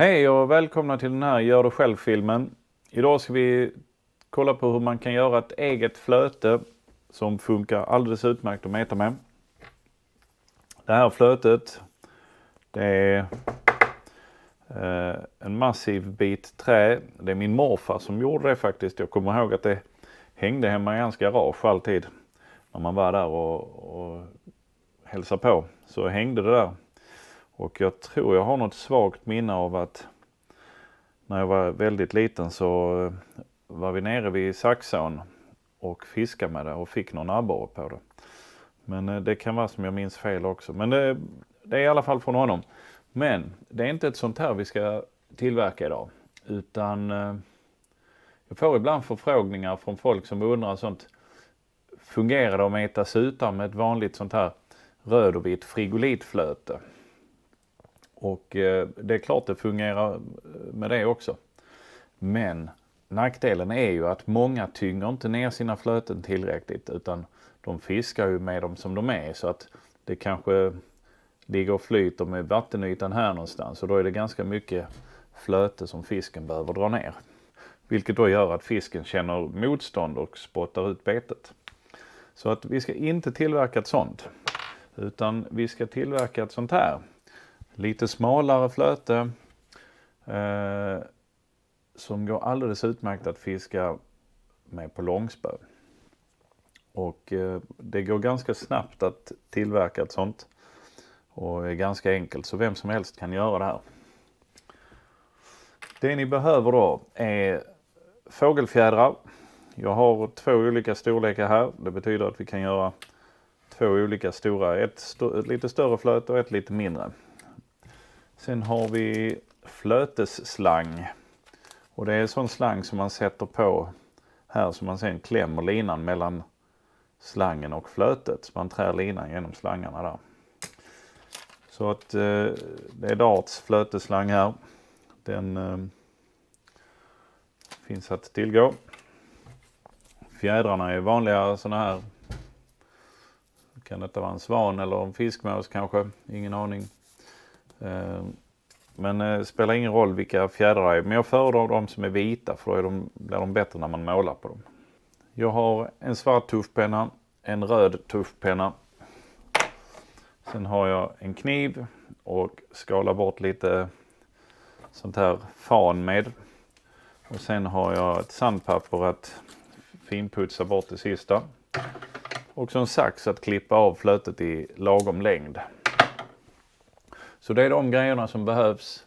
Hej och välkomna till den här Gör det själv-filmen. Idag ska vi kolla på hur man kan göra ett eget flöte som funkar alldeles utmärkt att meta med. Det här flötet, det är en massiv bit trä. Det är min morfar som gjorde det faktiskt. Jag kommer ihåg att det hängde hemma i hans garage alltid. När man var där och hälsade på så hängde det där. Och jag tror jag har något svagt minne av att när jag var väldigt liten så var vi nere vid Saxån och fiskade med det och fick någon abborre på det. Men det kan vara som jag minns fel också. Men det är i alla fall från honom. Men det är inte ett sånt här vi ska tillverka idag. Utan jag får ibland förfrågningar från folk som undrar sånt. Fungerar det att metas utan med ett vanligt sånt här röd och vitt frigolitflöte? Och det är klart det fungerar med det också. Men nackdelen är ju att många tynger inte ner sina flöten tillräckligt utan de fiskar ju med dem som de är, så att det kanske ligger och flyter med vattenytan här någonstans och då är det ganska mycket flöte som fisken behöver dra ner. Vilket då gör att fisken känner motstånd och spottar ut betet. Så att vi ska inte tillverka ett sånt utan vi ska tillverka ett sånt här. Lite smalare flöte som går alldeles utmärkt att fiska med på långspö. Och det går ganska snabbt att tillverka ett sånt och är ganska enkelt, så vem som helst kan göra det här. Det ni behöver då är fågelfjädrar. Jag har 2 olika storlekar här. Det betyder att vi kan göra 2 olika stora, ett lite större flöte och ett lite mindre. Sen har vi flötesslang. Och det är en sån slang som man sätter på här, som man sen klämmer linan mellan slangen och flötet. Så man trär linan genom slangarna där. Så att det är Darts flötesslang här. Den finns att tillgå. Fjädrarna är vanliga såna här. Kan detta vara en svan eller en fiskmås kanske? Ingen aning. Men det spelar ingen roll vilka fjädrar det är. Men jag föredrar de som är vita, för då blir de bättre när man målar på dem. Jag har en svart tuschpenna, en röd tuschpenna. Sen har jag en kniv och skalar bort lite sånt här fan med. Och sen har jag ett sandpapper att finputsa bort det sista. Och så en sax att klippa av flötet i lagom längd. Så det är de grejerna som behövs.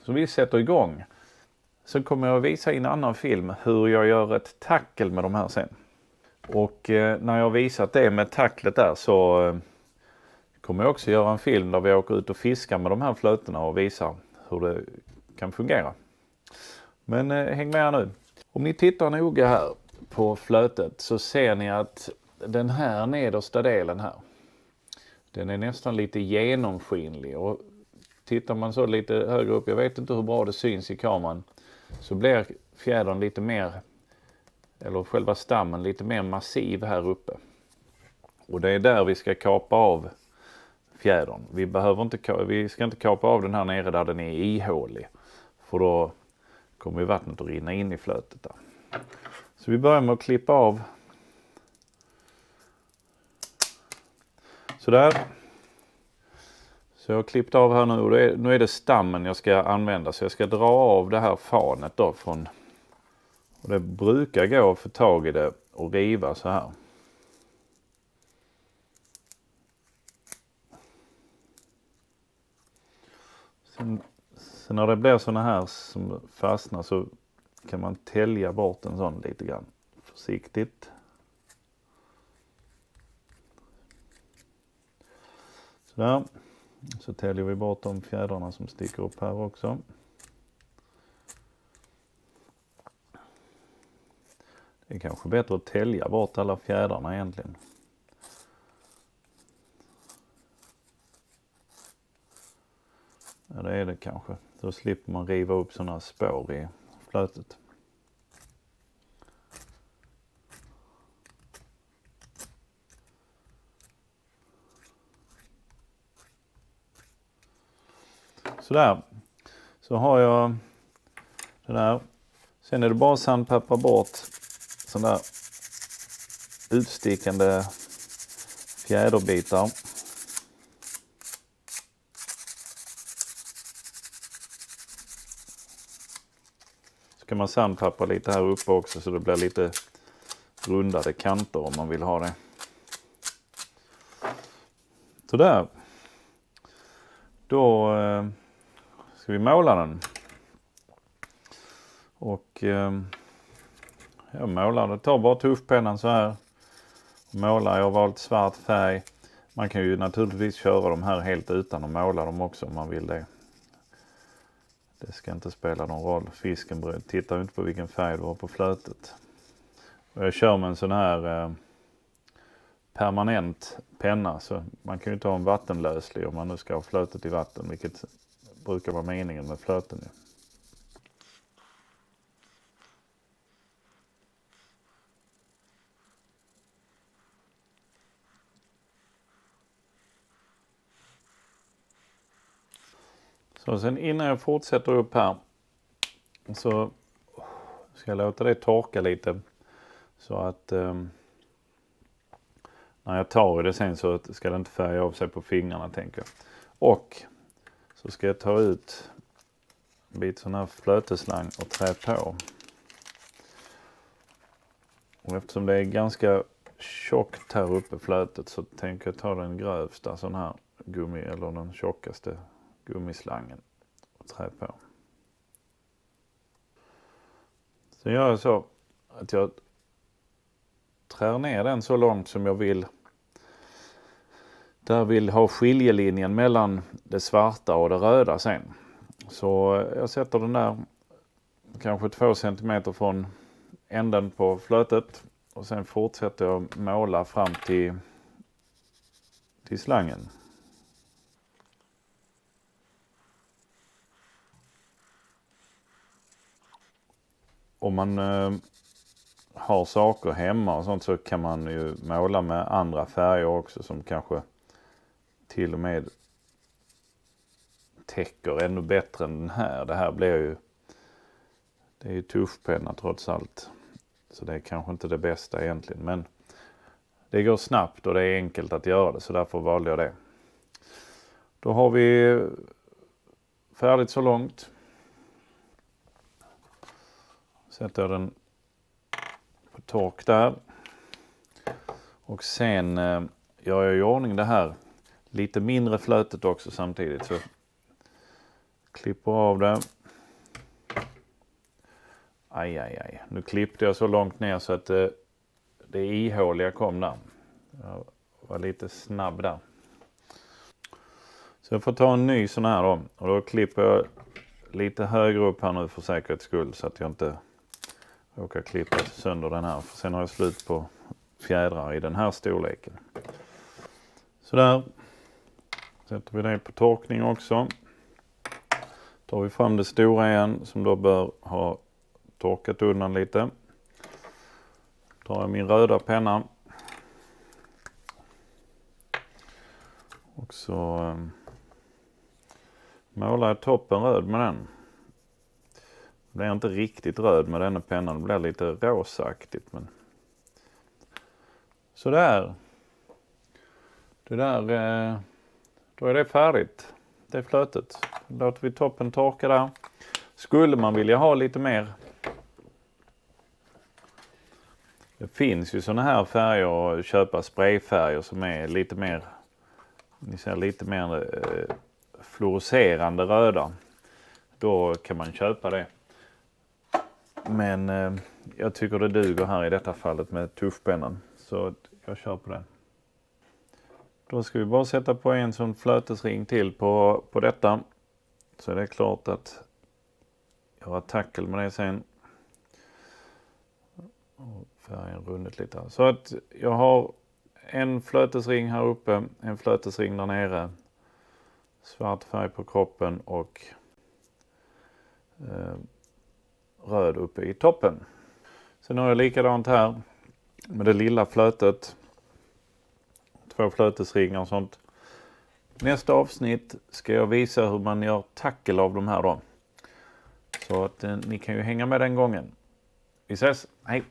Så vi sätter igång. Så kommer jag att visa i en annan film hur jag gör ett tackel med de här sen. Och när jag har visat det med tacklet där så kommer jag också göra en film där vi åker ut och fiskar med de här flötena och visar hur det kan fungera. Men häng med nu. Om ni tittar noga här på flötet så ser ni att den här nedersta delen här, den är nästan lite genomskinlig, och tittar man så lite högre upp, jag vet inte hur bra det syns i kameran, så blir fjädern lite mer, eller själva stammen lite mer massiv här uppe. Och det är där vi ska kapa av fjädern. Vi ska inte kapa av den här nere där den är ihålig, för då kommer vattnet att rinna in i flötet där. Så vi börjar med att klippa av sådär. Så jag har klippt av här nu och nu är det stammen jag ska använda. Så jag ska dra av det här fanet då från. Och det brukar gå att få tag i det och riva så här. Sen när det blir såna här som fastnar så kan man tälja bort en sån lite grann. Försiktigt. Sådär. Så täljer vi bort de fjädrarna som sticker upp här också. Det är kanske bättre att tälja bort alla fjädrarna egentligen. Ja, det är det kanske. Då slipper man riva upp sådana spår i flötet. Sådär. Så har jag det där. Sen är det bara att sandpeppra bort sådana där utstickande fjäderbitar. Så kan man sandpeppra lite här uppe också så det blir lite rundade kanter om man vill ha det. Sådär. Då ska vi måla den. Och jag målar, det tar bara tuschpennan så här. Målar, jag har valt svart färg. Man kan ju naturligtvis köra de här helt utan att måla dem också om man vill det. Det ska inte spela någon roll. Fisken tittar inte på vilken färg det var på flötet. Och jag kör med en sån här permanent penna. Så man kan ju inte ha en vattenlöslig om man nu ska ha flötet i vatten. Vilket brukar vara meningen med flöten. Så sen innan jag fortsätter upp här så ska jag låta det torka lite så att när jag tar i det sen så ska det inte färga av sig på fingrarna tänker jag. Och så ska jag ta ut en bit sån här flöteslang och trä på. Och eftersom det är ganska tjockt här uppe flötet så tänker jag ta den grövsta sån här gummi eller den tjockaste gummislangen och trä på. Så gör jag så att jag trär ner den så långt som jag vill. Där vill ha skiljelinjen mellan det svarta och det röda sen. Så jag sätter den där kanske 2 centimeter från änden på flötet. Och sen fortsätter jag måla fram till slangen. Om man har saker hemma och sånt så kan man ju måla med andra färger också som kanske till och med täcker ännu bättre än den här. Det här blir det är ju tuschpenna trots allt. Så det är kanske inte det bästa egentligen. Men det går snabbt och det är enkelt att göra det så därför valde jag det. Då har vi färdigt så långt. Sätter jag den på tork där. Och sen gör jag i ordning det här lite mindre flötet också samtidigt. Så klipper av det. Aj. Nu klippte jag så långt ner så att det ihåliga kom där. Jag var lite snabb där. Så jag får ta en ny sån här då. Och då klipper jag lite högre upp här nu för säkerhets skull så att jag inte råkar klippa sönder den här. För sen har jag slut på fjädrar i den här storleken. Så där sätter vi det på torkning också. Tar vi fram det stora igen som då bör ha torkat undan lite. Tar jag min röda penna. Och så målar jag toppen röd med den. Det blir inte riktigt röd med denna pennan. Det blir lite rosaaktigt. Men så där. Det där. Då är det färdigt. Det är flötet. Då låter vi toppen torka där. Skulle man vilja ha lite mer. Det finns ju såna här färger och köpa sprayfärger som är lite mer. Ni ser lite mer fluorescerande röda. Då kan man köpa det. Men jag tycker det duger här i detta fallet med tuschpennan. Så jag kör på den. Då ska vi bara sätta på en sån flötesring till på detta. Så det är klart att göra tackle med det sen. Och färgen rundet lite här. Så att jag har en flötesring här uppe, en flötesring där nere. Svart färg på kroppen och röd uppe i toppen. Sen har jag likadant här med det lilla flötet. 2 flötesringar och sånt. Nästa avsnitt ska jag visa hur man gör tackel av de här då. Så att ni kan ju hänga med den gången. Vi ses, hej!